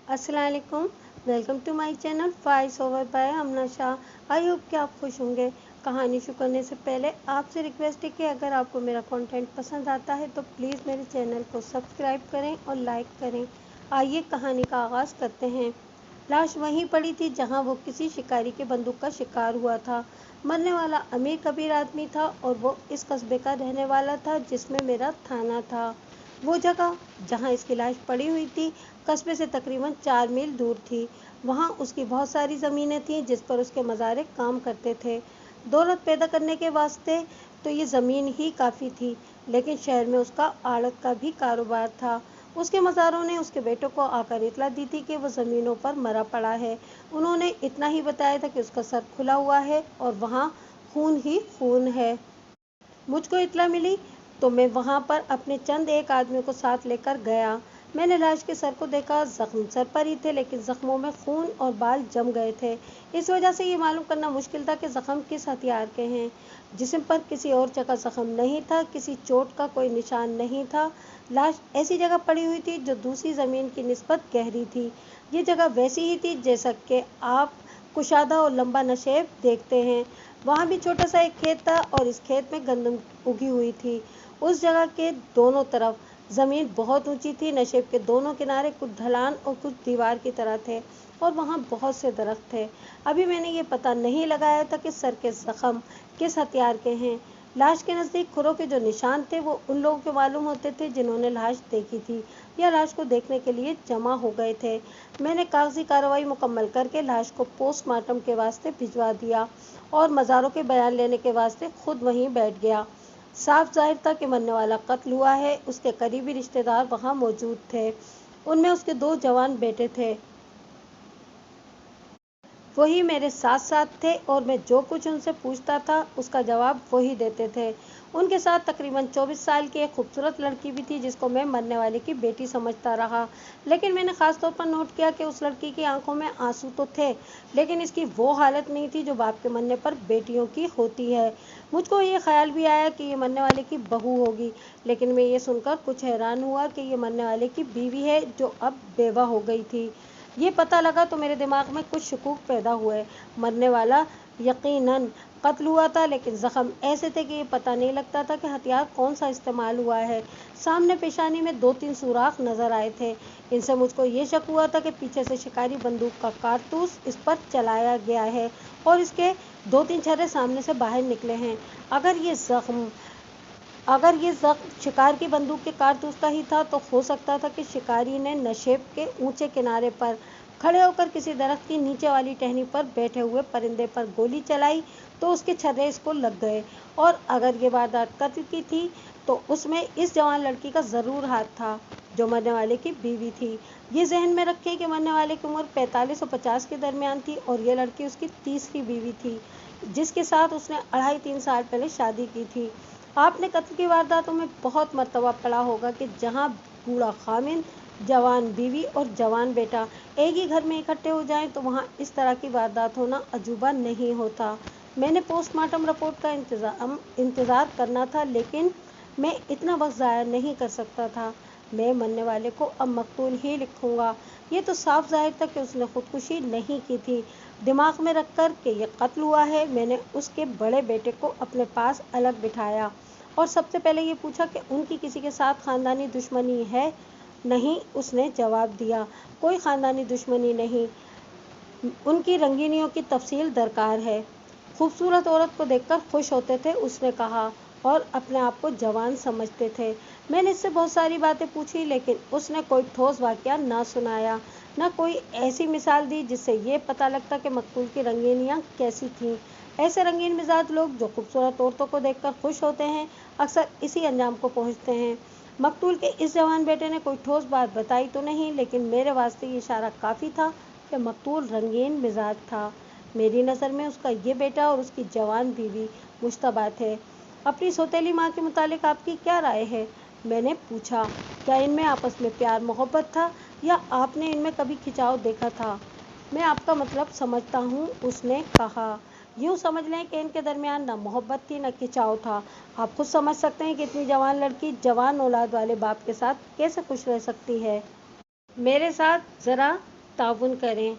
अस्सलाम वालेकुम। Welcome to my channel voice over by Amna Shah. I hope कि आप खुश होंगे। कहानी शुरू करने से पहले आपसे रिक्वेस्ट है कि अगर आपको मेरा कंटेंट पसंद आता है तो प्लीज़ मेरे चैनल को सब्सक्राइब करें और लाइक करें। आइए कहानी का आगाज़ करते हैं। लाश वहीं पड़ी थी जहां वो किसी शिकारी के बंदूक का शिकार हुआ था। मरने वाला अमीर कबीर आदमी था और वो इस कस्बे का रहने वाला था जिसमें मेरा थाना था। वो जगह जहां इसकी लाश पड़ी हुई थी कस्बे से तकरीबन 4 मील दूर थी। वहां उसकी बहुत सारी ज़मीनें थीं जिस पर उसके मज़ारे काम करते थे। दौलत पैदा करने के वास्ते तो ये ज़मीन ही काफ़ी थी, लेकिन शहर में उसका आड़त का भी कारोबार था। उसके मज़ारों ने उसके बेटों को आकर इतला दी थी कि वो ज़मीनों पर मरा पड़ा है। उन्होंने इतना ही बताया था कि उसका सर खुला हुआ है और वहाँ खून ही खून है। मुझको इत्तला मिली तो मैं वहाँ पर अपने चंद एक आदमियों को साथ लेकर गया। मैंने लाश के सर को देखा। जख्म सर पर ही थे, लेकिन जख्मों में खून और बाल जम गए थे। इस वजह से ये मालूम करना मुश्किल था कि जख्म किस हथियार के हैं। जिस्म पर किसी और जगह जख्म नहीं था, किसी चोट का कोई निशान नहीं था। लाश ऐसी जगह पड़ी हुई थी जो दूसरी ज़मीन की निस्बत गहरी थी। ये जगह वैसी ही थी जैसा कि आप कुशादा और लंबा नशेब देखते हैं। वहाँ भी छोटा सा एक खेत था और इस खेत में गंदम उगी हुई थी। उस जगह के दोनों तरफ ज़मीन बहुत ऊंची थी। नशेब के दोनों किनारे कुछ ढलान और कुछ दीवार की तरह थे और वहाँ बहुत से दरख्त थे। अभी मैंने ये पता नहीं लगाया था कि सर के ज़ख्म किस हथियार के हैं। लाश के नज़दीक खुरों के जो निशान थे वो उन लोगों के मालूम होते थे जिन्होंने लाश देखी थी या लाश को देखने के लिए जमा हो गए थे। मैंने कागजी कार्रवाई मुकम्मल करके लाश को पोस्टमार्टम के वास्ते भिजवा दिया और मज़ारों के बयान लेने के वास्ते खुद वहीं बैठ गया। साफ जाहिर था कि मरने वाला कत्ल हुआ है। उसके करीबी रिश्तेदार वहाँ मौजूद थे। उनमें उसके 2 जवान बेटे थे। वही मेरे साथ साथ थे और मैं जो कुछ उनसे पूछता था उसका जवाब वही देते थे। उनके साथ तकरीबन 24 साल की एक खूबसूरत लड़की भी थी जिसको मैं मरने वाले की बेटी समझता रहा। लेकिन मैंने ख़ास तौर पर नोट किया कि उस लड़की की आंखों में आंसू तो थे, लेकिन इसकी वो हालत नहीं थी जो बाप के मरने पर बेटियों की होती है। मुझको ये ख्याल भी आया कि ये मरने वाले की बहू होगी, लेकिन मैं ये सुनकर कुछ हैरान हुआ कि ये मरने वाले की बीवी है जो अब बेवा हो गई थी। ये पता लगा तो मेरे दिमाग में कुछ शकूक पैदा हुए। मरने वाला यकीनन कत्ल हुआ था, लेकिन ज़ख्म ऐसे थे कि ये पता नहीं लगता था कि हथियार कौन सा इस्तेमाल हुआ है। सामने पेशानी में 2-3 सुराख नज़र आए थे। इनसे मुझको ये शक हुआ था कि पीछे से शिकारी बंदूक का कारतूस इस पर चलाया गया है और इसके 2-3 छर्रे सामने से बाहर निकले हैं। अगर ये जख्म शिकार की बंदूक के कारतूस का ही था तो हो सकता था कि शिकारी ने नशेब के ऊंचे किनारे पर खड़े होकर किसी दरख्त की नीचे वाली टहनी पर बैठे हुए परिंदे पर गोली चलाई तो उसके छर्रे इसको लग गए। और अगर ये वारदात कत्ल की थी तो उसमें इस जवान लड़की का ज़रूर हाथ था जो मरने वाले की बीवी थी। ये जहन में रखें कि मरने वाले की उम्र 45 और 50 के दरमियान थी और ये लड़की उसकी तीसरी बीवी थी जिसके साथ उसने 2.5-3 साल पहले शादी की थी। आपने कत्ल की वारदातों में बहुत मर्तबा पड़ा होगा कि जहां बूढ़ा खामिन, जवान बीवी और जवान बेटा एक ही घर में इकट्ठे हो जाएं तो वहां इस तरह की वारदात होना अजूबा नहीं होता। मैंने पोस्टमार्टम रिपोर्ट का इंतज़ार करना था, लेकिन मैं इतना वक्त ज़ाया नहीं कर सकता था। मैं मरने वाले को अब मकतूल ही लिखूंगा। ये तो साफ जाहिर था कि उसने खुदकुशी नहीं की थी। दिमाग में रखकर कि ये कत्ल हुआ है, मैंने उसके बड़े बेटे को अपने पास अलग बिठाया और सबसे पहले ये पूछा कि उनकी किसी के साथ ख़ानदानी दुश्मनी है। नहीं, उसने जवाब दिया, कोई ख़ानदानी दुश्मनी नहीं। उनकी रंगीनियों की तफसील दरकार है। खूबसूरत औरत को देखकर खुश होते थे, उसने कहा, और अपने आप को जवान समझते थे। मैंने इससे बहुत सारी बातें पूछी, लेकिन उसने कोई ठोस वाक़या ना सुनाया, ना कोई ऐसी मिसाल दी जिससे ये पता लगता कि मकतूल की रंगीनियाँ कैसी थीं। ऐसे रंगीन मिजाज लोग जो खूबसूरत औरतों को देखकर खुश होते हैं अक्सर इसी अंजाम को पहुँचते हैं। मकतूल के इस जवान बेटे ने कोई ठोस बात बताई तो नहीं, लेकिन मेरे वास्ते ये इशारा काफ़ी था कि मकतूल रंगीन मिजाज था। मेरी नज़र में उसका ये बेटा और उसकी जवान बीवी मुश्तबा थे। अपनी सौतेली माँ के मुतालिक आपकी क्या राय है? मैंने पूछा। क्या इनमें आपस में प्यार मोहब्बत था या आपने इनमें कभी खिंचाव देखा था? मैं आपका मतलब समझता हूँ, उसने कहा। यूँ समझ लें कि इनके दरमियान न मोहब्बत थी न खिंचाव था। आप खुद समझ सकते हैं कि इतनी जवान लड़की जवान औलाद वाले बाप के साथ कैसे खुश रह सकती है। मेरे साथ ज़रा ताउन करें।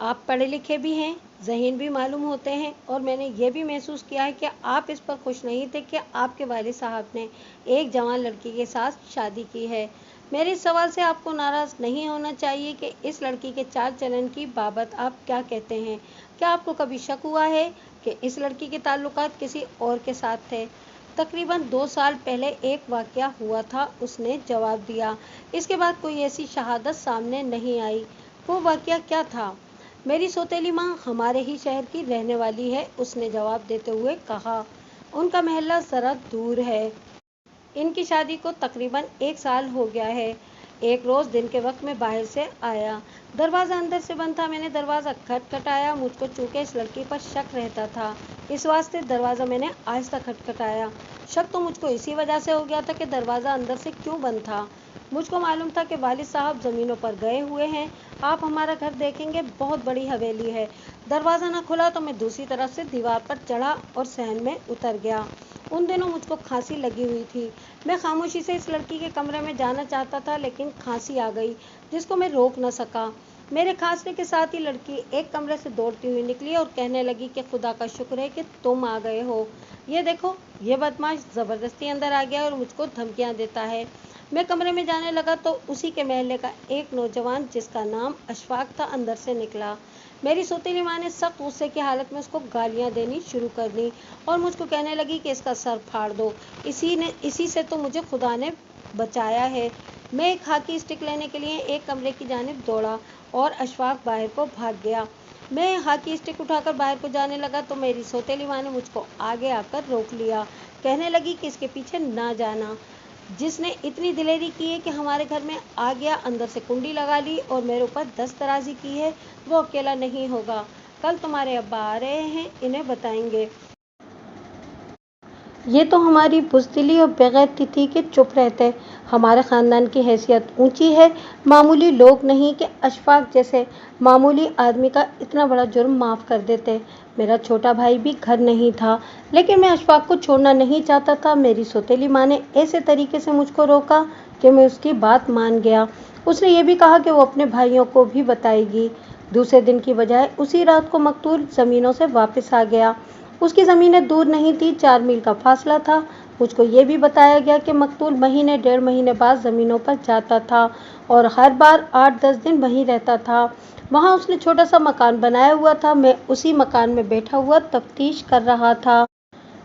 आप पढ़े लिखे भी हैं, ज़हीन भी मालूम होते हैं, और मैंने ये भी महसूस किया है कि आप इस पर खुश नहीं थे कि आपके वालिद साहब ने एक जवान लड़की के साथ शादी की है। मेरे इस सवाल से आपको नाराज़ नहीं होना चाहिए कि इस लड़की के चाल चलन की बाबत आप क्या कहते हैं। क्या आपको कभी शक हुआ है कि इस लड़की के ताल्लुकात किसी और के साथ थे? तकरीबन 2 साल पहले एक वाक़या हुआ था, उसने जवाब दिया। इसके बाद कोई ऐसी शहादत सामने नहीं आई। वो वाक़या क्या था? मेरी सौतेली माँ हमारे ही शहर की रहने वाली है, उसने जवाब देते हुए कहा। उनका महल्ला ज़रा दूर है। इनकी शादी को तकरीबन 1 साल हो गया है। एक रोज़ दिन के वक्त में बाहर से आया, दरवाज़ा अंदर से बंद था। मैंने दरवाज़ा खटखटाया। मुझको चूँकि इस लड़की पर शक रहता था, इस वास्ते दरवाज़ा मैंने आहिस्ता खटखटाया। शक तो मुझको इसी वजह से हो गया था कि दरवाज़ा अंदर से क्यों बंद था। मुझको मालूम था कि वालिद साहब ज़मीनों पर गए हुए हैं। आप हमारा घर देखेंगे, बहुत बड़ी हवेली है। दरवाज़ा न खुला तो मैं दूसरी तरफ से दीवार पर चढ़ा और सहन में उतर गया। उन दिनों मुझको खांसी लगी हुई थी। मैं खामोशी से इस लड़की के कमरे में जाना चाहता था, लेकिन खांसी आ गई जिसको मैं रोक न सका। मेरे खांसने के साथ ही लड़की एक कमरे से दौड़ती हुई निकली और कहने लगी कि खुदा का शुक्र है कि तुम आ गए हो। ये देखो, ये बदमाश ज़बरदस्ती अंदर आ गया और मुझको धमकियाँ देता है। मैं कमरे में जाने लगा तो उसी के महल्ले का एक नौजवान, जिसका नाम अशफाक था, अंदर से निकला। मेरी सौतेली माँ ने सख्त गुस्से की हालत में उसको गालियाँ देनी शुरू कर दी और मुझको कहने लगी कि इसका सर फाड़ दो। इसी से तो मुझे खुदा ने बचाया है। मैं एक हॉकी स्टिक लेने के लिए एक कमरे की जानिब दौड़ा और अशफाक बाहर को भाग गया। मैं हॉकी स्टिक उठाकर बाहर को जाने लगा तो मेरी सौतेली माँ ने मुझको आगे आकर रोक लिया। कहने लगी कि इसके पीछे ना जाना। जिसने इतनी दिलेरी की है कि हमारे घर में आ गया, अंदर से कुंडी लगा ली और मेरे ऊपर दस्तराजी की है, वो अकेला नहीं होगा। कल तुम्हारे अब्बा आ रहे हैं, इन्हें बताएंगे। ये तो हमारी बुज़दिली और बेगैरती थी कि चुप रहते। हमारे ख़ानदान की हैसियत ऊंची है, मामूली लोग नहीं कि अशफाक जैसे मामूली आदमी का इतना बड़ा जुर्म माफ़ कर देते। मेरा छोटा भाई भी घर नहीं था, लेकिन मैं अशफाक को छोड़ना नहीं चाहता था। मेरी सौतेली माँ ने ऐसे तरीके से मुझको रोका कि मैं उसकी बात मान गया। उसने ये भी कहा कि वो अपने भाइयों को भी बताएगी। दूसरे दिन की बजाय उसी रात को मकतूल ज़मीनों से वापस आ गया। उसकी ज़मीनें दूर नहीं थी, 4 मील का फासला था। मुझको ये भी बताया गया कि मकतूल महीने 1.5 महीने बाद ज़मीनों पर जाता था और हर बार 8-10 दिन वहीं रहता था। वहाँ उसने छोटा सा मकान बनाया हुआ था। मैं उसी मकान में बैठा हुआ तफ्तीश कर रहा था।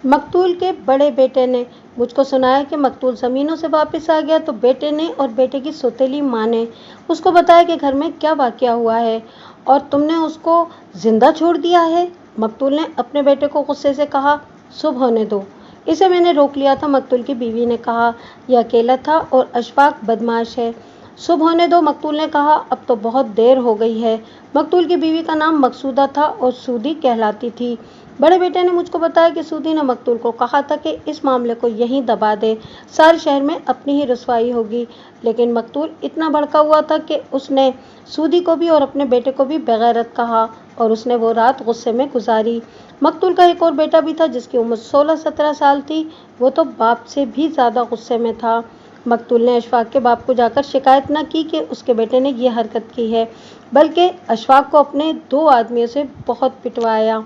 मकतूल के बड़े बेटे ने मुझको सुनाया कि मकतूल ज़मीनों से वापस आ गया तो बेटे ने और बेटे की सौतेली माँ ने उसको बताया कि घर में क्या वाक़या हुआ है और तुमने उसको ज़िंदा छोड़ दिया है। मकतूल ने अपने बेटे को गुस्से से कहा, सुबह होने दो। इसे मैंने रोक लिया था। मकतूल की बीवी ने कहा, यह अकेला था और अशफाक बदमाश है। सुबह होने दो, मकतूल ने कहा, अब तो बहुत देर हो गई है। मकतूल की बीवी का नाम मकसूदा था और सूदी कहलाती थी। बड़े बेटे ने मुझको बताया कि सूदी ने मकतूल को कहा था कि इस मामले को यहीं दबा दे, सारे शहर में अपनी ही रुसवाई होगी। लेकिन मकतूल इतना भड़का हुआ था कि उसने सूदी को भी और अपने बेटे को भी बेगैरत कहा और उसने वो रात गुस्से में गुजारी। मकतूल का एक और बेटा भी था जिसकी उम्र 16-17 साल थी। वो तो बाप से भी ज़्यादा गुस्से में था। मकतूल ने अशफाक के बाप को जाकर शिकायत न की कि उसके बेटे ने ये हरकत की है, बल्कि अशफाक को अपने 2 आदमियों से बहुत पिटवाया।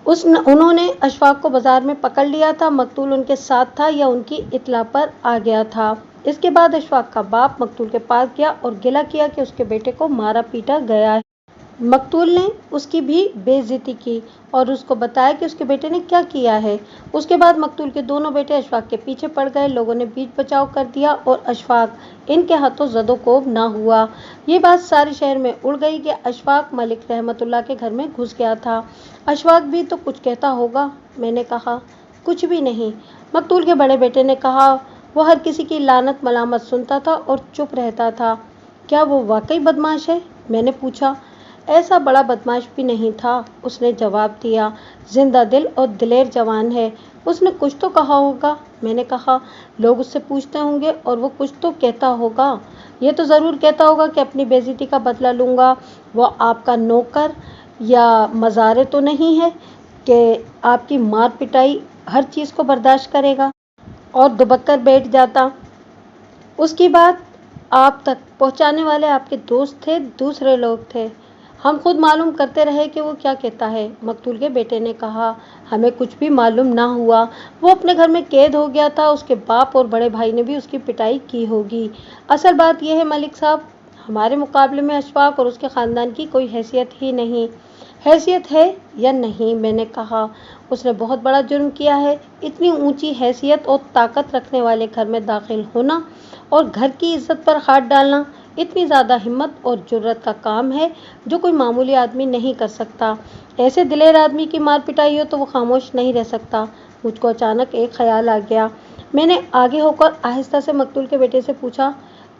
उन्होंने अशफाक को बाजार में पकड़ लिया था। मकतूल उनके साथ था या उनकी इत्तला पर आ गया था। इसके बाद अशफाक का बाप मकतूल के पास गया और गिला किया कि उसके बेटे को मारा पीटा गया है। मकतूल ने उसकी भी बेइज्जती की और उसको बताया कि उसके बेटे ने क्या किया है। उसके बाद मकतूल के दोनों बेटे अशफाक के पीछे पड़ गए। लोगों ने बीच बचाव कर दिया और अशफाक इनके हाथों ज़दोकोब ना हुआ। ये बात सारे शहर में उड़ गई कि अशफाक मलिक रहमतुल्लाह के घर में घुस गया था। अशफाक भी तो कुछ कहता होगा। मैंने कहा, कुछ भी नहीं। मकतूल के बड़े बेटे ने कहा, वो हर किसी की लानत मलामत सुनता था और चुप रहता था। क्या वो वाकई बदमाश है? मैंने पूछा। ऐसा बड़ा बदमाश भी नहीं था, उसने जवाब दिया। जिंदा दिल और दिलेर जवान है। उसने कुछ तो कहा होगा। मैंने कहा, लोग उससे पूछते होंगे और वो कुछ तो कहता होगा। ये तो ज़रूर कहता होगा कि अपनी बेइज्जती का बदला लूँगा। वो आपका नौकर या मज़ारे तो नहीं है कि आपकी मार पिटाई हर चीज़ को बर्दाश्त करेगा और दुबक कर बैठ जाता। उसकी बात आप तक पहुंचाने वाले आपके दोस्त थे, दूसरे लोग थे। हम खुद मालूम करते रहे कि वो क्या कहता है। मकतूल के बेटे ने कहा, हमें कुछ भी मालूम ना हुआ। वो अपने घर में कैद हो गया था। उसके बाप और बड़े भाई ने भी उसकी पिटाई की होगी। असल बात यह है मलिक साहब, हमारे मुकाबले में अशफाक और उसके ख़ानदान की कोई हैसियत ही नहीं। हैसियत है या नहीं, मैंने कहा, उसने बहुत बड़ा जुर्म किया है। इतनी ऊंची हैसियत और ताकत रखने वाले घर में दाखिल होना और घर की इज्जत पर हाथ डालना इतनी ज़्यादा हिम्मत और जुर्रत का काम है जो कोई मामूली आदमी नहीं कर सकता। ऐसे दिलेर आदमी की मार पिटाई हो तो वो खामोश नहीं रह सकता। मुझको अचानक एक ख्याल आ गया। मैंने आगे होकर आहिस्ता से मकतूल के बेटे से पूछा,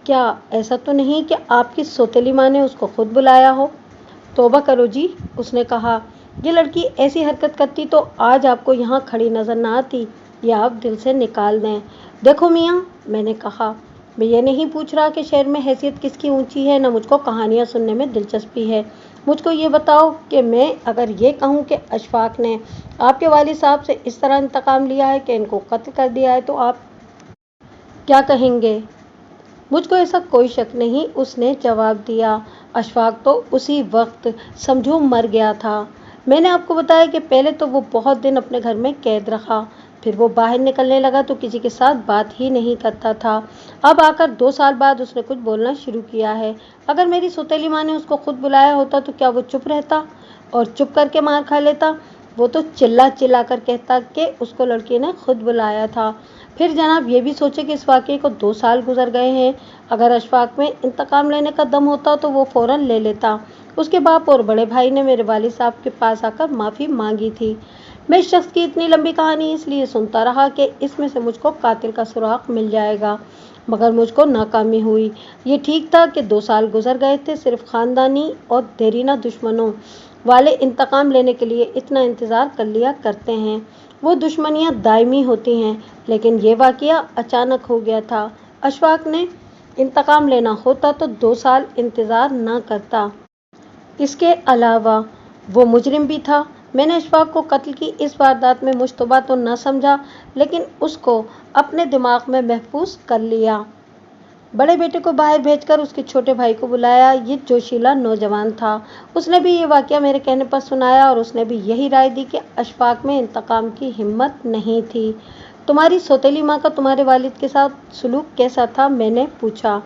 क्या ऐसा तो नहीं कि आपकी सौतेली माँ ने उसको खुद बुलाया हो? तौबा करो जी, उसने कहा, ये लड़की ऐसी हरकत करती तो आज आपको यहाँ खड़ी नजर ना आती। या आप दिल से निकाल दें। देखो मियाँ, मैंने कहा, मैं ये नहीं पूछ रहा कि शहर में हैसियत किसकी ऊंची है, न मुझको कहानियाँ सुनने में दिलचस्पी है। मुझको ये बताओ कि मैं अगर ये कहूँ कि अशफाक ने आपके वालिद साहब से इस तरह इंतकाम लिया है कि इनको कत्ल कर दिया है तो आप क्या कहेंगे? मुझको ऐसा कोई शक नहीं, उसने जवाब दिया। अशफाक तो उसी वक्त समझो मर गया था। मैंने आपको बताया कि पहले तो वो बहुत दिन अपने घर में कैद रहा, फिर वो बाहर निकलने लगा तो किसी के साथ बात ही नहीं करता था। अब आकर 2 साल बाद उसने कुछ बोलना शुरू किया है। अगर मेरी सौतेली माँ ने उसको खुद बुलाया होता तो क्या वो चुप रहता और चुप करके मार खा लेता? वो तो चिल्ला चिल्ला कर कहता कि उसको लड़की ने खुद बुलाया था। फिर जनाब ये भी सोचे कि इस वाक़ये को 2 साल गुजर गए हैं। अगर अशफाक में इंतकाम लेने का दम होता तो वो फ़ौरन ले लेता। उसके बाप और बड़े भाई ने मेरे वालिद साहब के पास आकर माफ़ी मांगी थी। मैं इस शख्स की इतनी लंबी कहानी इसलिए सुनता रहा कि इसमें से मुझको कातिल का सुराग मिल जाएगा, मगर मुझको नाकामी हुई। ये ठीक था कि 2 साल गुजर गए थे। सिर्फ ख़ानदानी और देरीना दुश्मनों वाले इंतकाम लेने के लिए इतना इंतज़ार कर लिया करते हैं। वो दुश्मनियाँ दायमी होती हैं, लेकिन ये वाक़या अचानक हो गया था। अशफाक ने इंतकाम लेना होता तो 2 साल इंतज़ार ना करता। इसके अलावा वो मुजरिम भी था। मैंने अशफाक को कत्ल की इस वारदात में मुश्तबा तो न समझा, लेकिन उसको अपने दिमाग में महफूज कर लिया। बड़े बेटे को बाहर भेजकर उसके छोटे भाई को बुलाया। ये जोशीला नौजवान था। उसने भी ये वाक़या मेरे कहने पर सुनाया और उसने भी यही राय दी कि अशफाक में इंतकाम की हिम्मत नहीं थी। तुम्हारी सौतेली माँ का तुम्हारे वालिद के साथ सलूक कैसा था, मैंने पूछा।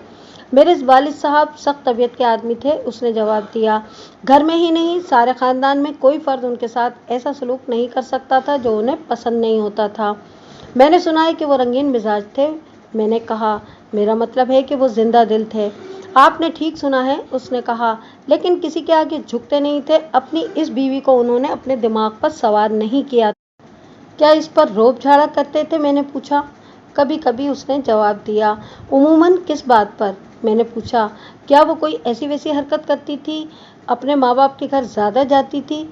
मेरे वालिद साहब सख्त तबीयत के आदमी थे, उसने जवाब दिया। घर में ही नहीं, सारे ख़ानदान में कोई फ़र्द उनके साथ ऐसा सलूक नहीं कर सकता था जो उन्हें पसंद नहीं होता था। मैंने सुना है कि वो रंगीन मिजाज थे, मैंने कहा। मेरा मतलब है कि वो जिंदा दिल थे। आपने ठीक सुना है, उसने कहा, लेकिन किसी के आगे झुकते नहीं थे। अपनी इस बीवी को उन्होंने अपने दिमाग पर सवार नहीं किया। क्या इस पर रोब झाड़ा करते थे, मैंने पूछा। कभी कभी, उसने जवाब दिया। उमूमन किस बात पर, मैंने पूछा। क्या वो कोई ऐसी वैसी हरकत करती थी, अपने माँ बाप के घर ज़्यादा जाती थी?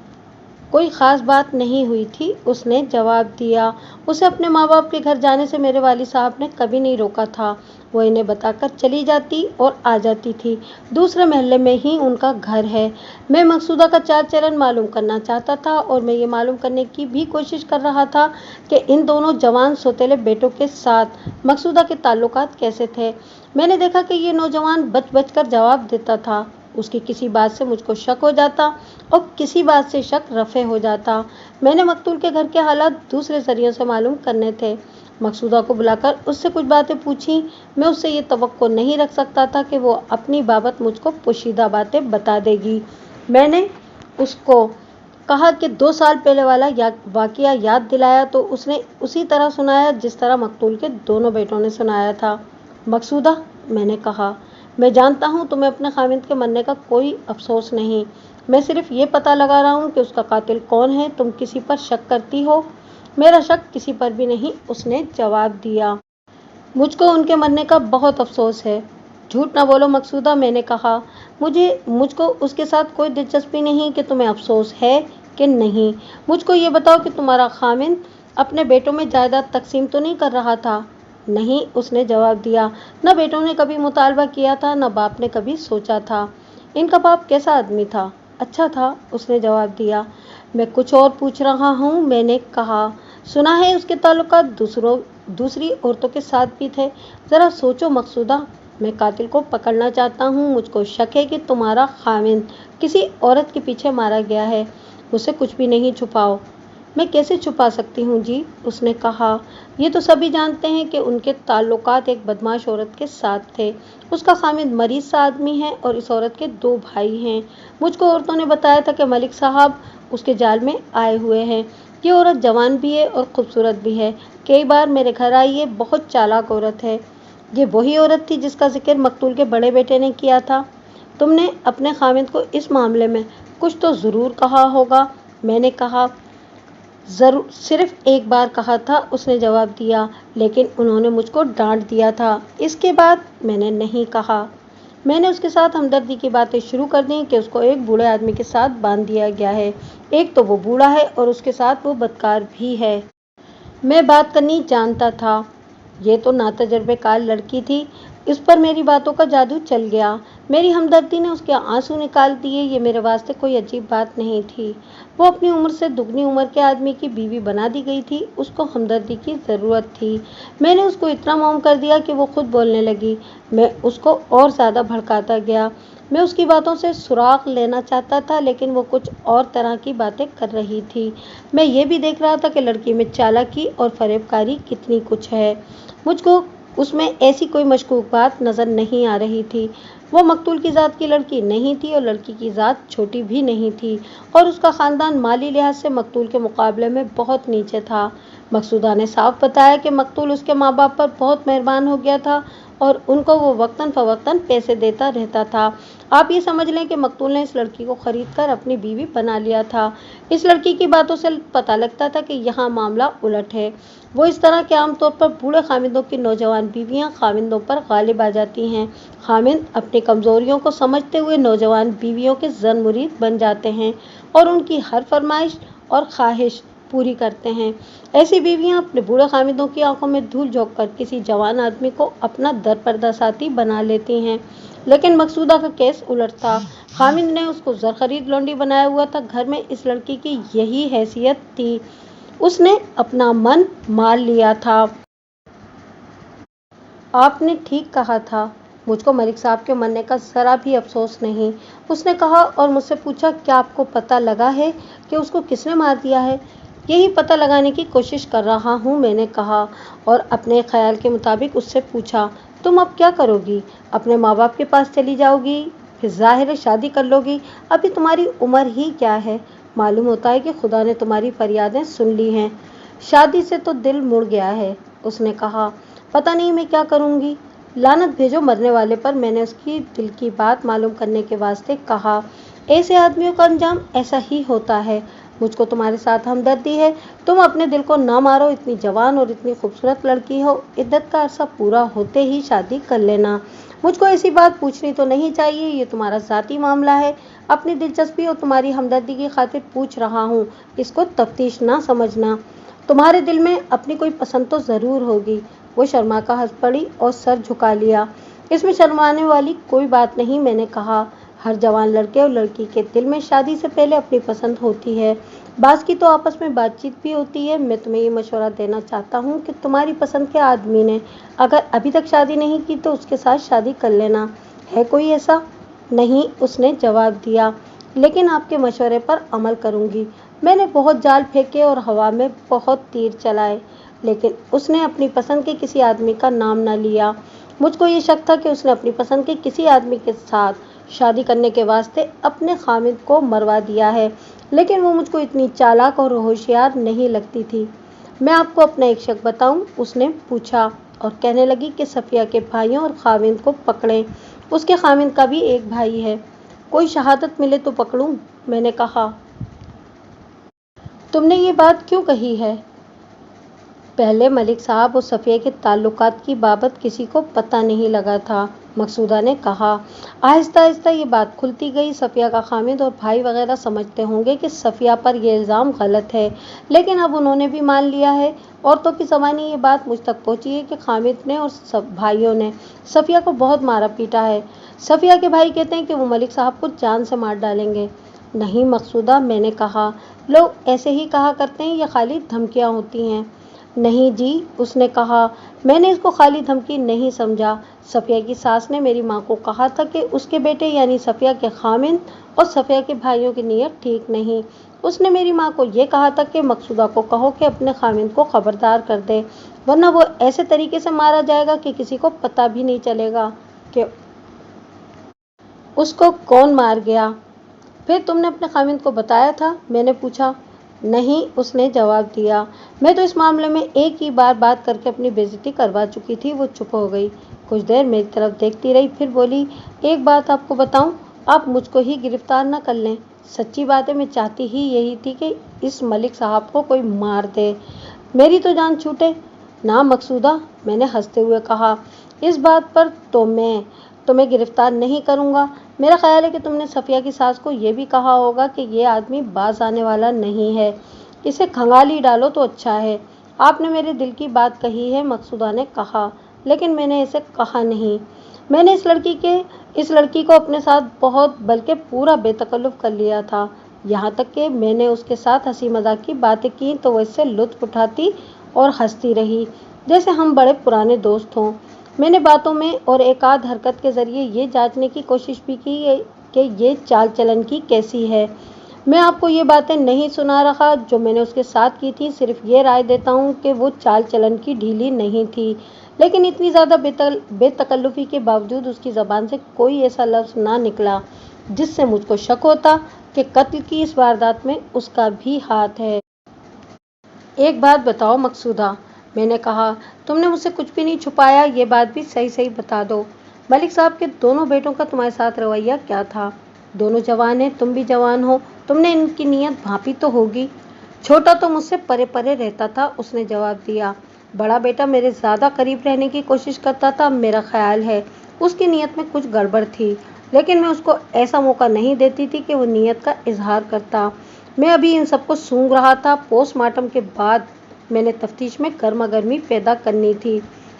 कोई ख़ास बात नहीं हुई थी, उसने जवाब दिया। उसे अपने माँ बाप के घर जाने से मेरे वालिद साहब ने कभी नहीं रोका था। वो इन्हें बताकर चली जाती और आ जाती थी। दूसरे महल्ले में ही उनका घर है। मैं मकसूदा का चाल चलन मालूम करना चाहता था और मैं ये मालूम करने की भी कोशिश कर रहा था कि इन दोनों जवान सौतेले बेटों के साथ मकसूदा के ताल्लुकात कैसे थे। मैंने देखा कि ये नौजवान बच बच कर जवाब देता था। उसकी किसी बात से मुझको शक हो जाता और किसी बात से शक रफ़े हो जाता। मैंने मकतूल के घर के हालात दूसरे ज़रियों से मालूम करने थे। मकसूदा को बुलाकर उससे कुछ बातें पूछी। मैं उससे ये तवक्को नहीं रख सकता था कि वो अपनी बाबत मुझको पोशीदा बातें बता देगी। मैंने उसको कहा कि 2 साल पहले वाला वाक़या याद दिलाया तो उसने उसी तरह सुनाया जिस तरह मकतूल के दोनों बेटों ने सुनाया था। मकसूदा, मैंने कहा, मैं जानता हूँ तुम्हें अपने खाविंद के मरने का कोई अफसोस नहीं। मैं सिर्फ ये पता लगा रहा हूँ कि उसका कातिल कौन है। तुम किसी पर शक करती हो? मेरा शक किसी पर भी नहीं, उसने जवाब दिया। मुझको उनके मरने का बहुत अफसोस है। झूठ ना बोलो मकसूदा, मैंने कहा। मुझको उसके साथ कोई दिलचस्पी नहीं कि तुम्हें अफसोस है कि नहीं। मुझको ये बताओ कि तुम्हारा खाविंद अपने बेटों में जायदाद तकसीम तो नहीं कर रहा था? नहीं, उसने जवाब दिया। न बेटों ने कभी मुतालबा किया था, न बाप ने कभी सोचा था। इनका बाप कैसा आदमी था? अच्छा था, उसने जवाब दिया। मैं कुछ और पूछ रहा हूँ, मैंने कहा। सुना है उसके ताल्लुकात दूसरी औरतों के साथ भी थे। ज़रा सोचो मकसूदा, मैं कातिल को पकड़ना चाहता हूँ। मुझको शक है कि तुम्हारा खाविंद किसी औरत के पीछे मारा गया है। मुझसे कुछ भी नहीं छुपाओ। मैं कैसे छुपा सकती हूँ जी, उसने कहा। ये तो सभी जानते हैं कि उनके ताल्लुकात एक बदमाश औरत के साथ थे। उसका खामिद मरीज सा आदमी है और इस औरत के 2 भाई हैं। मुझको औरतों ने बताया था कि मलिक साहब उसके जाल में आए हुए हैं। ये औरत जवान भी है और खूबसूरत भी है। कई बार मेरे घर आई है। बहुत चालाक औरत है। ये वही औरत थी जिसका जिक्र मकतूल के बड़े बेटे ने किया था। तुमने अपने खामिद को इस मामले में कुछ तो ज़रूर कहा होगा। मैंने कहा, ज़रूर, सिर्फ एक बार कहा था, उसने जवाब दिया, लेकिन उन्होंने मुझको डांट दिया था। इसके बाद मैंने नहीं कहा। मैंने उसके साथ हमदर्दी की बातें शुरू कर दी कि उसको एक बूढ़े आदमी के साथ बांध दिया गया है। एक तो वो बूढ़ा है और उसके साथ वो बदकार भी है। मैं बात करनी जानता था। ये तो नातजुर्बेकार लड़की थी। इस पर मेरी बातों का जादू चल गया। मेरी हमदर्दी ने उसके आंसू निकाल दिए। ये मेरे वास्ते कोई अजीब बात नहीं थी। वो अपनी उम्र से दुगनी उम्र के आदमी की बीवी बना दी गई थी। उसको हमदर्दी की ज़रूरत थी। मैंने उसको इतना मौम कर दिया कि वो खुद बोलने लगी। मैं उसको और ज़्यादा भड़काता गया। मैं उसकी बातों से सुराग लेना चाहता था, लेकिन वो कुछ और तरह की बातें कर रही थी। मैं ये भी देख रहा था कि लड़की में चालाकी और फरेबकारी कितनी कुछ है। मुझको उसमें ऐसी कोई मशकूक बात नज़र नहीं आ रही थी। वो मकतूल की ज़ात की लड़की नहीं थी और लड़की की ज़ात छोटी भी नहीं थी, और उसका ख़ानदान माली लिहाज से मकतूल के मुकाबले में बहुत नीचे था। मकसूदा ने साफ बताया कि मकतूल उसके माँ बाप पर बहुत मेहरबान हो गया था और उनको वो वक्तन फ़वक्तन पैसे देता रहता था। आप ये समझ लें कि मकतूल ने इस लड़की को ख़रीद कर अपनी बीवी बना लिया था। इस लड़की की बातों से पता लगता था कि यहाँ मामला उलट है। वो इस तरह के आमतौर पर बूढ़े खामिदों की नौजवान बीवियाँ खामिदों पर गालिब आ जाती हैं। खामिद अपनी कमज़ोरियों को समझते हुए नौजवान बीवियों के ज़न मुरीद बन जाते हैं और उनकी हर फरमाइश और ख्वाहिश पूरी करते हैं। ऐसी बीवियां अपने बूढ़े खामिदों की आंखों में धूल झोंक कर किसी जवान आदमी को अपना दरपर्दा साथी बना लेती हैं। लेकिन मकसूदा का केस उलट था। खामिद ने उसको ज़रख़रीद लौंडी बनाया हुआ था। घर में इस लड़की की यही हैसियत थी। उसने अपना मन मार लिया था। आपने ठीक कहा था। मुझको मलिक साहब के मरने का ज़रा भी अफसोस नहीं, उसने कहा और मुझसे पूछा, क्या आपको पता लगा है कि उसको किसने मार दिया है? यही पता लगाने की कोशिश कर रहा हूँ, मैंने कहा, और अपने ख्याल के मुताबिक उससे पूछा, तुम अब क्या करोगी? अपने माँ बाप के पास चली जाओगी? फिर ज़ाहिर है शादी कर लोगी। अभी तुम्हारी उम्र ही क्या है? मालूम होता है कि खुदा ने तुम्हारी फरियादें सुन ली हैं। शादी से तो दिल मुड़ गया है, उसने कहा। पता नहीं मैं क्या करूँगी। लानत भेजो मरने वाले पर, मैंने उसकी दिल की बात मालूम करने के वास्ते कहा। ऐसे आदमियों का अंजाम ऐसा ही होता है। मुझको तुम्हारे साथ हमदर्दी है। तुम अपने दिल को ना मारो। इतनी जवान और इतनी खूबसूरत लड़की हो। इद्दत का अरसा पूरा होते ही शादी कर लेना। मुझको ऐसी बात पूछनी तो नहीं चाहिए। ये तुम्हारा ज़ाती मामला है। अपनी दिलचस्पी और तुम्हारी हमदर्दी की खातिर पूछ रहा हूँ। इसको तफ्तीश ना समझना। तुम्हारे दिल में अपनी कोई पसंद तो ज़रूर होगी। वो शर्मा कर हंस पड़ी और सर झुका लिया। इसमें शर्माने वाली कोई बात नहीं, मैंने कहा। हर जवान लड़के और लड़की के दिल में शादी से पहले अपनी पसंद होती है। बाज़ की तो आपस में बातचीत भी होती है। मैं तुम्हें ये मशवरा देना चाहता हूँ कि तुम्हारी पसंद के आदमी ने अगर अभी तक शादी नहीं की तो उसके साथ शादी कर लेना। है कोई ऐसा? नहीं, उसने जवाब दिया, लेकिन आपके मशवरे पर अमल करूँगी। मैंने बहुत जाल फेंके और हवा में बहुत तीर चलाए, लेकिन उसने अपनी पसंद के किसी आदमी का नाम न लिया। मुझको ये शक था कि उसने अपनी पसंद के किसी आदमी के साथ शादी करने के वास्ते अपने खामिद को मरवा दिया है, लेकिन वो मुझको इतनी चालाक और होशियार नहीं लगती थी। मैं आपको अपना एक शक बताऊं? उसने पूछा और कहने लगी कि सफ़िया के भाइयों और खामिद को पकड़ें। उसके खामिद का भी एक भाई है। कोई शहादत मिले तो पकड़ूं? मैंने कहा। तुमने ये बात क्यों कही है? पहले मलिक साहब और सफ़िया के ताल्लुकात की बाबत किसी को पता नहीं लगा था, मकसूदा ने कहा। आहिस्ता आहिस्ता ये बात खुलती गई। सफ़िया का खामिद और भाई वगैरह समझते होंगे कि सफ़िया पर यह इल्ज़ाम गलत है, लेकिन अब उन्होंने भी मान लिया है। औरतों की ज़बानी ये बात मुझ तक पहुँची है कि खामिद ने और सब भाइयों ने सफ़िया को बहुत मारा पीटा है। सफ़िया के भाई कहते हैं कि वो मलिक साहब को जान से मार डालेंगे। नहीं मकसूदा, मैंने कहा, लोग ऐसे ही कहा करते हैं, ये खाली धमकियाँ होती हैं। نہیں جی، اس نے کہا۔ میں نے اس کو خالی دھمکی نہیں سمجھا۔ صفیہ کی ساس نے میری ماں کو کہا تھا کہ اس کے بیٹے یعنی صفیہ کے خاوند اور صفیہ کے بھائیوں کی نیت ٹھیک نہیں۔ اس نے میری ماں کو یہ کہا تھا کہ مقصودہ کو کہو کہ اپنے خاوند کو خبردار کر دے، ورنہ وہ ایسے طریقے سے مارا جائے گا کہ کسی کو پتہ بھی نہیں چلے گا کہ اس کو کون مار گیا۔ پھر تم نے اپنے خاوند کو بتایا تھا؟ میں نے پوچھا۔ نہیں، اس نے جواب دیا۔ میں تو اس معاملے میں ایک ہی بار بات کر کے اپنی بے عزتی کروا چکی تھی۔ وہ چپ ہو گئی، کچھ دیر میری طرف دیکھتی رہی، پھر بولی، ایک بات آپ کو بتاؤں، آپ مجھ کو ہی گرفتار نہ کر لیں۔ سچی بات ہے، میں چاہتی ہی یہی تھی کہ اس ملک صاحب کو کوئی مار دے، میری تو جان چھوٹے۔ نہ مقصودہ، میں نے ہنستے ہوئے کہا، اس بات پر تو میں تمہیں گرفتار نہیں کروں گا۔ میرا خیال ہے کہ تم نے صفیہ کی ساس کو یہ بھی کہا ہوگا کہ یہ آدمی باز آنے والا نہیں ہے، اسے کھنگال ہی ڈالو تو اچھا ہے۔ آپ نے میرے دل کی بات کہی ہے، مقصودہ نے کہا، لیکن میں نے اسے کہا نہیں۔ میں نے اس لڑکی کو اپنے ساتھ بہت بلکہ پورا بے تکلف کر لیا تھا، یہاں تک کہ میں نے اس کے ساتھ ہنسی مذاق کی باتیں کی تو وہ اس سے لطف اٹھاتی اور ہنستی رہی جیسے ہم بڑے پرانے دوست ہوں۔ میں نے باتوں میں اور ایک آدھ حرکت کے ذریعے یہ جانچنے کی کوشش بھی کی کہ یہ چال چلن کی کیسی ہے۔ میں آپ کو یہ باتیں نہیں سنا رہا جو میں نے اس کے ساتھ کی تھی، صرف یہ رائے دیتا ہوں کہ وہ چال چلن کی ڈھیلی نہیں تھی، لیکن اتنی زیادہ بے تکلفی کے باوجود اس کی زبان سے کوئی ایسا لفظ نہ نکلا جس سے مجھ کو شک ہوتا کہ قتل کی اس واردات میں اس کا بھی ہاتھ ہے۔ ایک بات بتاؤ مقصودہ، میں نے کہا، تم نے مجھ سے کچھ بھی نہیں چھپایا، یہ بات بھی صحیح صحیح بتا دو۔ ملک صاحب کے دونوں بیٹوں کا تمہارے ساتھ رویہ کیا تھا؟ دونوں جوان ہیں، تم بھی جوان ہو، تم نے ان کی نیت بھانپی تو ہوگی۔ چھوٹا تو مجھ سے پرے پرے رہتا تھا، اس نے جواب دیا۔ بڑا بیٹا میرے زیادہ قریب رہنے کی کوشش کرتا تھا۔ میرا خیال ہے اس کی نیت میں کچھ گڑبڑ تھی، لیکن میں اس کو ایسا موقع نہیں دیتی تھی کہ وہ نیت کا اظہار کرتا۔ میں ابھی ان سب کو سونگ رہا تھا۔ پوسٹ مارٹم کے بعد میں نے تفتیش میں گرما گرمی پیدا کرنی تھی۔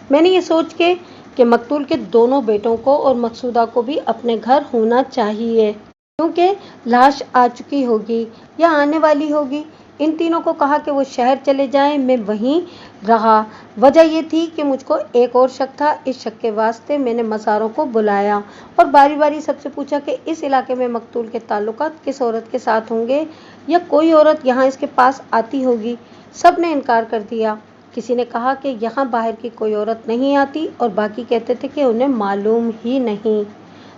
میں نے یہ سوچ کے کہ مقتول کے دونوں بیٹوں کو اور مقصودہ کو بھی اپنے گھر ہونا چاہیے، کیونکہ لاش آ چکی ہوگی یا آنے والی ہوگی، ان تینوں کو کہا کہ وہ شہر چلے جائیں۔ میں وہیں رہا۔ وجہ یہ تھی کہ مجھ کو ایک اور شک تھا۔ اس شک کے واسطے میں نے مزاروں کو بلایا اور باری باری سب سے پوچھا کہ اس علاقے میں مقتول کے تعلقات کس عورت کے ساتھ ہوں گے یا کوئی عورت یہاں اس کے پاس آتی ہوگی۔ سب نے انکار کر دیا۔ کسی نے کہا کہ یہاں باہر کی کوئی عورت نہیں آتی اور باقی کہتے تھے کہ انہیں معلوم ہی نہیں۔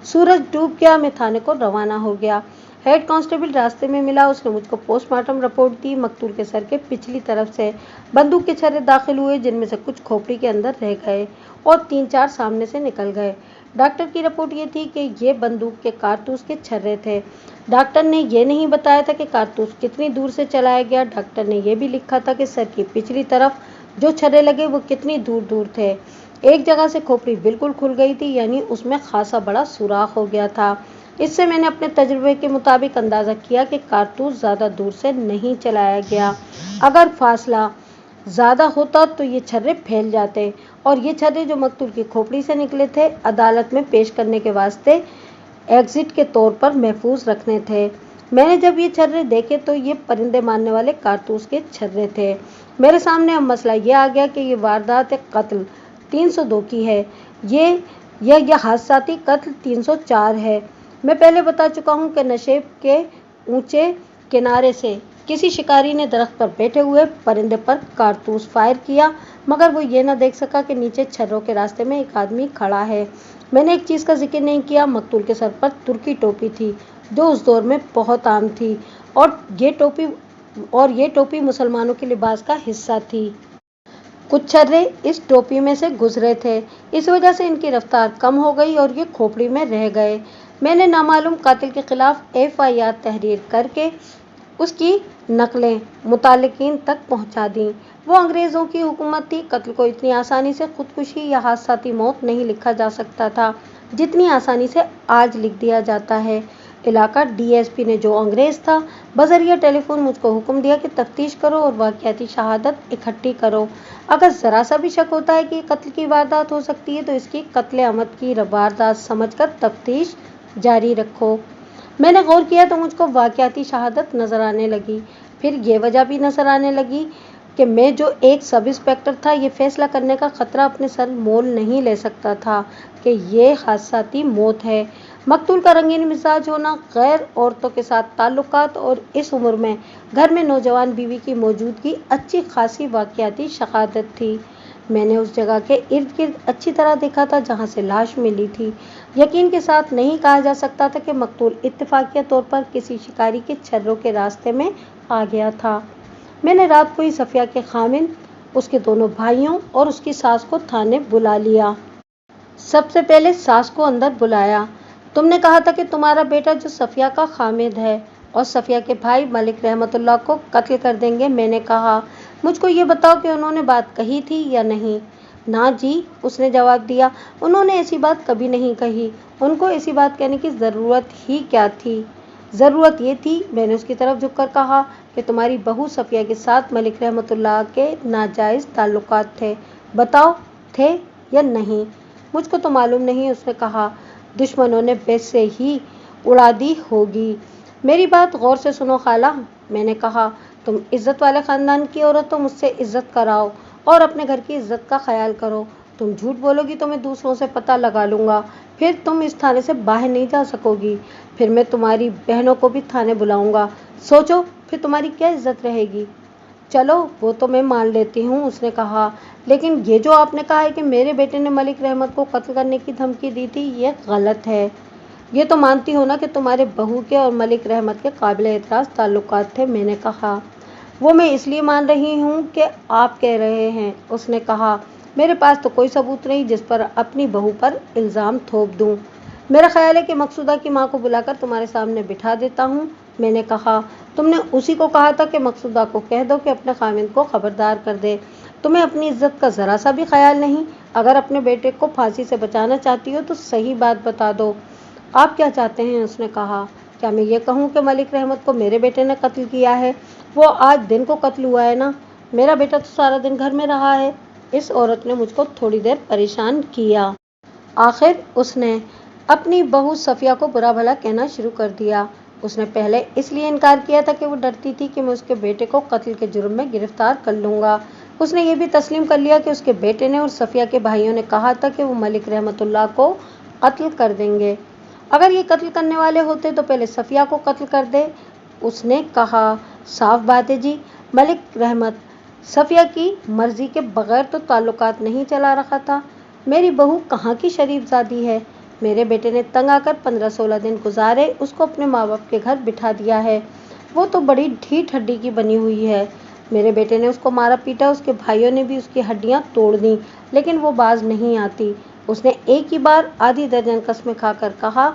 سورج ڈوب گیا، میں تھانے کو روانہ ہو گیا۔ ہیڈ کانسٹیبل راستے میں ملا، اس نے مجھ کو پوسٹ مارٹم رپورٹ دی۔ مقتول کے سر کے پچھلی طرف سے بندوق کے چھرے داخل ہوئے، جن میں سے کچھ کھوپڑی کے اندر رہ گئے اور 3-4 سامنے سے نکل گئے۔ ڈاکٹر کی رپورٹ یہ تھی کہ یہ بندوق کے کارتوس کے چھرے تھے۔ ڈاکٹر نے یہ نہیں بتایا تھا کہ کارتوس کتنی دور سے چلایا گیا۔ ڈاکٹر نے یہ بھی لکھا تھا کہ سر کی پچھلی طرف جو چھرے لگے وہ کتنی دور دور تھے۔ ایک جگہ سے کھوپڑی بالکل کھل گئی تھی، یعنی اس میں خاصا بڑا سوراخ ہو گیا تھا۔ اس سے میں نے اپنے تجربے کے مطابق اندازہ کیا کہ کارتوس زیادہ دور سے نہیں چلایا گیا۔ اگر فاصلہ زیادہ ہوتا تو یہ چھرے پھیل جاتے، اور یہ چھرے جو مقتول کی کھوپڑی سے نکلے تھے عدالت میں پیش کرنے کے واسطے ایگزٹ کے طور پر محفوظ رکھنے تھے۔ میں نے جب یہ چھرے دیکھے تو یہ پرندے مارنے والے کارتوس کے چھرے تھے۔ میرے سامنے اب مسئلہ یہ آ گیا کہ یہ واردات قتل 302 کی ہے یہ حادثاتی قتل 304 ہے۔ میں پہلے بتا چکا ہوں کہ نشیب کے اونچے کنارے سے کسی شکاری نے درخت پر بیٹھے ہوئے پرندے پر کارتوس فائر کیا، مگر وہ یہ نہ دیکھ سکا کہ نیچے چھروں کے راستے میں ایک آدمی کھڑا ہے۔ میں نے ایک چیز کا ذکر نہیں کیا، مقتول کے سر پر ترکی ٹوپی تھی جو اس دور میں بہت عام تھی، اور یہ ٹوپی مسلمانوں کے لباس کا حصہ تھی۔ کچھ چھرے اس ٹوپی میں سے گزرے تھے، اس وجہ سے ان کی رفتار کم ہو گئی اور یہ کھوپڑی میں رہ گئے۔ میں نے نامعلوم قاتل کے خلاف FIR تحریر کر کے اس کی نقلیں متعلقین تک پہنچا دیں۔ وہ انگریزوں کی حکومت تھی، قتل کو اتنی آسانی سے خودکشی یا حادثاتی موت نہیں لکھا جا سکتا تھا جتنی آسانی سے آج لکھ دیا جاتا ہے۔ علاقہ DSP نے جو انگریز تھا، بذریعہ ٹیلی فون مجھ کو حکم دیا کہ تفتیش کرو اور واقعاتی شہادت اکٹھی کرو۔ اگر ذرا سا بھی شک ہوتا ہے کہ یہ قتل کی واردات ہو سکتی ہے تو اس کی قتل عمد کی واردات سمجھ کر تفتیش جاری رکھو۔ میں نے غور کیا تو مجھ کو واقعاتی شہادت نظر آنے لگی، پھر یہ وجہ بھی نظر آنے لگی کہ میں جو ایک سب انسپکٹر تھا یہ فیصلہ کرنے کا خطرہ اپنے سر مول نہیں لے سکتا تھا کہ یہ حادثاتی موت ہے۔ مقتول کا رنگین مزاج ہونا، غیر عورتوں کے ساتھ تعلقات اور اس عمر میں گھر میں نوجوان بیوی کی موجودگی اچھی خاصی واقعاتی شہادت تھی۔ میں نے اس جگہ کے ارد گرد اچھی طرح دیکھا تھا جہاں سے لاش ملی تھی۔ یقین کے ساتھ نہیں کہا جا سکتا تھا کہ مقتول اتفاقیہ طور پر کسی شکاری کے چھروں کے راستے میں آ گیا تھا۔ میں نے رات کو ہی صفیہ کے خاوند، اس کے دونوں بھائیوں اور اس کی ساس کو تھانے بلا لیا۔ سب سے پہلے ساس کو اندر بلایا۔ تم نے کہا تھا کہ تمہارا بیٹا جو صفیہ کا خاوند ہے اور صفیہ کے بھائی ملک رحمت اللہ کو قتل کر دیں گے۔ میں نے کہا، مجھ کو یہ بتاؤ کہ انہوں نے بات کہی تھی یا نہیں؟ نہ جی، اس نے جواب دیا، انہوں نے ایسی بات کبھی نہیں کہی۔ ان کو ایسی بات کہنے کی ضرورت ہی کیا تھی؟ ضرورت یہ تھی، میں نے اس کی طرف جھک کر کہا، کہ تمہاری بہو صفیہ کے ساتھ ملک رحمت اللہ کے ناجائز تعلقات تھے۔ بتاؤ، تھے یا نہیں؟ مجھ کو تو معلوم نہیں، اس نے کہا، دشمنوں نے ویسے ہی اڑا دی ہوگی۔ میری بات غور سے سنو خالہ، میں نے کہا، تم عزت والے خاندان کی عورت ہو، مجھ سے عزت کراؤ اور اپنے گھر کی عزت کا خیال کرو۔ تم جھوٹ بولو گی تو میں دوسروں سے پتہ لگا لوں گا، پھر تم اس تھانے سے باہر نہیں جا سکو گی، پھر میں تمہاری بہنوں کو بھی تھانے بلاؤں گا، سوچو پھر تمہاری کیا عزت رہے گی۔ چلو وہ تو میں مان لیتی ہوں، اس نے کہا، لیکن یہ جو آپ نے کہا ہے کہ میرے بیٹے نے ملک رحمت کو قتل کرنے کی دھمکی دی تھی، یہ غلط ہے۔ یہ تو مانتی ہو نا کہ تمہارے بہو کے اور ملک رحمت کے قابل اعتراض تعلقات تھے؟ میں نے کہا، وہ میں اس لیے مان رہی ہوں کہ آپ کہہ رہے ہیں، اس نے کہا، میرے پاس تو کوئی ثبوت نہیں جس پر اپنی بہو پر الزام تھوپ دوں۔ میرا خیال ہے کہ مقصودہ کی ماں کو بلا کر تمہارے سامنے بٹھا دیتا ہوں۔ میں نے کہا، تم نے اسی کو کہا تھا کہ مقصودہ کو کہہ دو کہ اپنے خاوند کو خبردار کر دے۔ تمہیں اپنی عزت کا ذرا سا بھی خیال نہیں؟ اگر اپنے بیٹے کو پھانسی سے بچانا چاہتی ہو تو صحیح بات بتا دو۔ آپ کیا چاہتے ہیں؟ اس نے کہا، کیا میں یہ کہوں کہ ملک رحمت کو میرے بیٹے نے قتل کیا ہے؟ وہ آج دن کو قتل ہوا ہے نا، میرا بیٹا تو سارا دن گھر میں رہا ہے۔ اس عورت نے مجھ کو تھوڑی دیر پریشان کیا۔ آخر اس نے اپنی بہو صفیہ کو برا بھلا کہنا شروع کر دیا۔ اس نے پہلے اس لیے انکار کیا تھا کہ وہ ڈرتی تھی کہ میں اس کے بیٹے کو قتل کے جرم میں گرفتار کر لوں گا۔ اس نے یہ بھی تسلیم کر لیا کہ اس کے بیٹے نے اور صفیہ کے بھائیوں نے کہا تھا کہ وہ ملک رحمت اللہ کو قتل کر دیں گے۔ اگر یہ قتل کرنے والے ہوتے تو پہلے صفیہ کو قتل کر دے۔ اس نے کہا، صاف بات ہے جی، ملک رحمت صفیہ کی مرضی کے بغیر تو تعلقات نہیں چلا رکھا تھا۔ میری بہو کہاں کی شریف زادی ہے؟ میرے بیٹے نے تنگ آ کر 15-16 دن گزارے، اس کو اپنے ماں باپ کے گھر بٹھا دیا ہے۔ وہ تو بڑی ڈھیٹ ہڈی کی بنی ہوئی ہے۔ میرے بیٹے نے اس کو مارا پیٹا، اس کے بھائیوں نے بھی اس کی ہڈیاں توڑ دیں، لیکن وہ باز نہیں آتی۔ اس نے ایک ہی بار آدھی درجن قسمیں کھا کر کہا،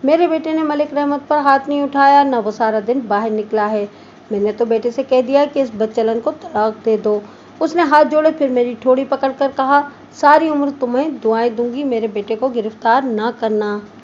میرے بیٹے نے ملک رحمت پر ہاتھ نہیں اٹھایا، نہ وہ سارا دن باہر نکلا ہے۔ میں نے تو بیٹے سے کہہ دیا کہ اس بدچلن کو طلاق دے دو۔ اس نے ہاتھ جوڑے، پھر میری ٹھوڑی پکڑ کر کہا، ساری عمر تمہیں دعائیں دوں گی، میرے بیٹے کو گرفتار نہ کرنا۔